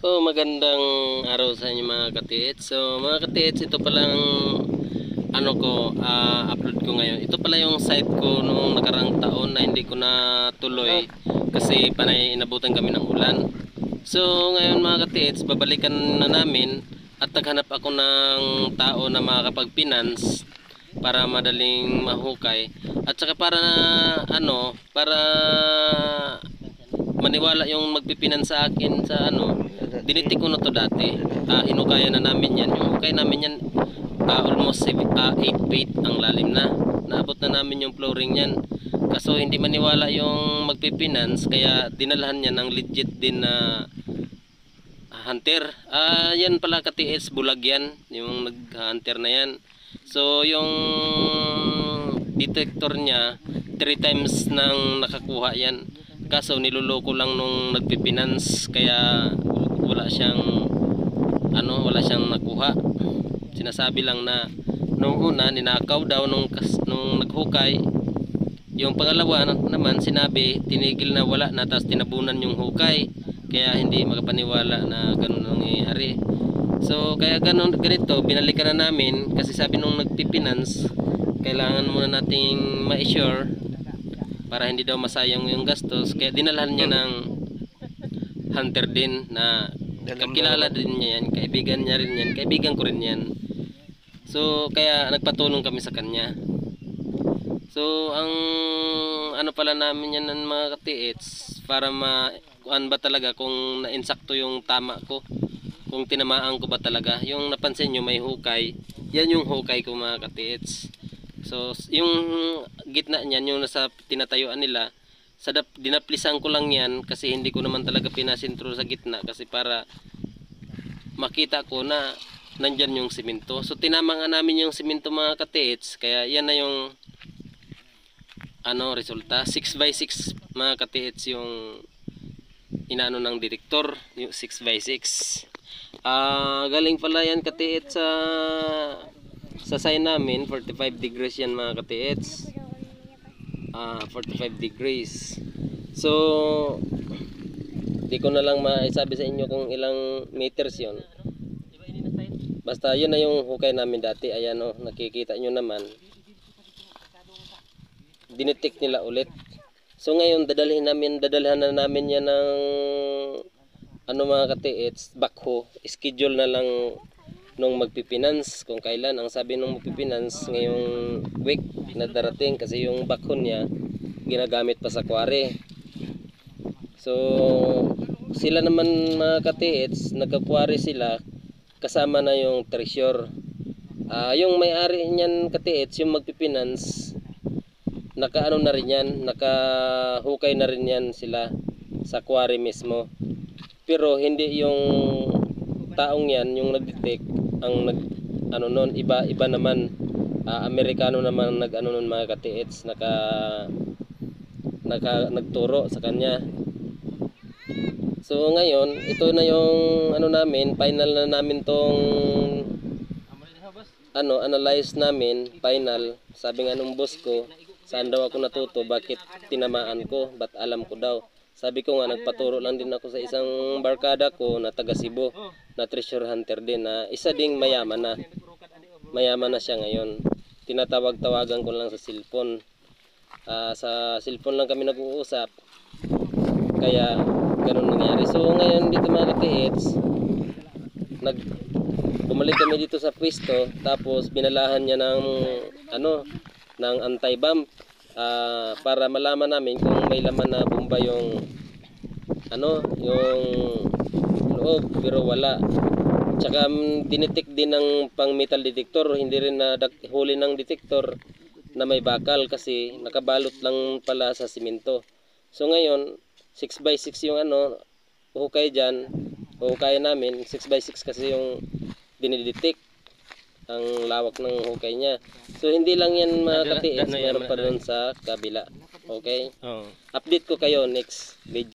Oh, magandang araw sa inyo mga katiits. So mga katiits, ito palang ano ko, upload ko ngayon. Ito pala yung site ko noong nakarang taon na hindi ko na tuloy kasi panay inabutan kami ng ulan. So ngayon mga katiits, babalikan na namin at naghanap ako ng tao na makakapag-finance para madaling mahukay at saka para para maniwala yung magpipinan sa akin sa dinitik ko na to dati. Hinukaya na namin yan. Yung hukay namin yan, almost 8 feet ang lalim na. Naabot na namin yung flooring yan. Kaso hindi maniwala yung magpipinance, kaya dinalhan niya ng legit din na hunter. Yan pala katiis, bulag yan, yung nag-hunter na yan. So yung detector niya 3 times nang nakakuha yan. Kaso niluloko lang nung nagpipinance, kaya wala siyang nakuha. Sinasabi lang na nung una ninakaw daw nung naghukay. Yung pangalawa naman sinabi tinigil na, wala na, tapos tinabunan yung hukay. Kaya hindi makapaniwala na ganun nangyayari. So kaya ganito binalikan na namin kasi sabi nung nagpipinance kailangan muna nating ma-assure para hindi daw masayang yung gastos, kaya dinalhan niya ng hunter din na kakilala din niya yan, kaibigan niya rin yan, kaibigan ko rin yan. So kaya nagpatulong kami sa kanya. So ang pala namin yan ng mga katiits, para kuan ba talaga kung nainsakto yung tama ko, kung tinamaan ko ba talaga. Yung napansin nyo may hukay, yan yung hukay ko mga katiits. So yung gitna niyan, yung nasa tinatayuan nila, dinaplisan ko lang yan kasi hindi ko naman talaga pinasintro sa gitna, kasi para makita ko na nandyan yung simento. So tinama nga namin yung simento mga katiits, kaya yan na yung resulta. 6x6 mga katiits yung inano ng detector, yung 6x6. Galing pala yan katiits sa sign namin, 45 degrees yan mga katiits. 45 degrees. So di ko na lang maisabi sa inyo kung ilang meters yon. Basta yun na yung hukay namin dati. Ayan nakikita nyo naman, dinitik nila ulit. So ngayon dadalhan na namin yan ng mga katiits, backhoe. Schedule na lang nung magpipinance kung kailan. Ang sabi nung magpipinance ngayong week na darating, kasi yung backhoe niya ginagamit pa sa quarry. So sila naman mga katiits, nagka-quarry sila, kasama na yung treasure. Yung may-ari niyan katiits, yung magpipinance, nakaano na rin yan, nakahukay na rin yan sila sa quarry mismo. Pero hindi yung taong yan yung nag-detect ang iba naman. Amerikano naman nun mga katiits, nagturo sa kanya. So ngayon ito na yung namin, final na namin tong analyze namin, final. Sabi nga nung boss ko, saan daw ako natuto, bakit tinamaan ko, ba't alam ko daw. Sabi ko nga, nagpaturo lang din ako sa isang barkada ko na taga Cebu, na treasure hunter din, na isa ding mayaman na siya ngayon. Tinatawag-tawagan ko lang sa cellphone. Sa cellphone lang kami nag-uusap, kaya ganun nangyari. So ngayon dito mga katiits, bumalik kami dito sa pwesto, tapos binalahan niya ng anti-bump, para malaman namin kung may laman na bomba yung loob, pero wala. Tsaka dinitik din ng pang metal detector, hindi rin na huli ng detector na may bakal, kasi nakabalot lang pala sa simento. So ngayon 6x6 yung hukay dyan, hukay namin 6x6 kasi yung dinidetek, ang lawak ng hukay niya. So hindi lang yan mga katiis, meron pa doon sa kabila. Okay? Update ko kayo next video.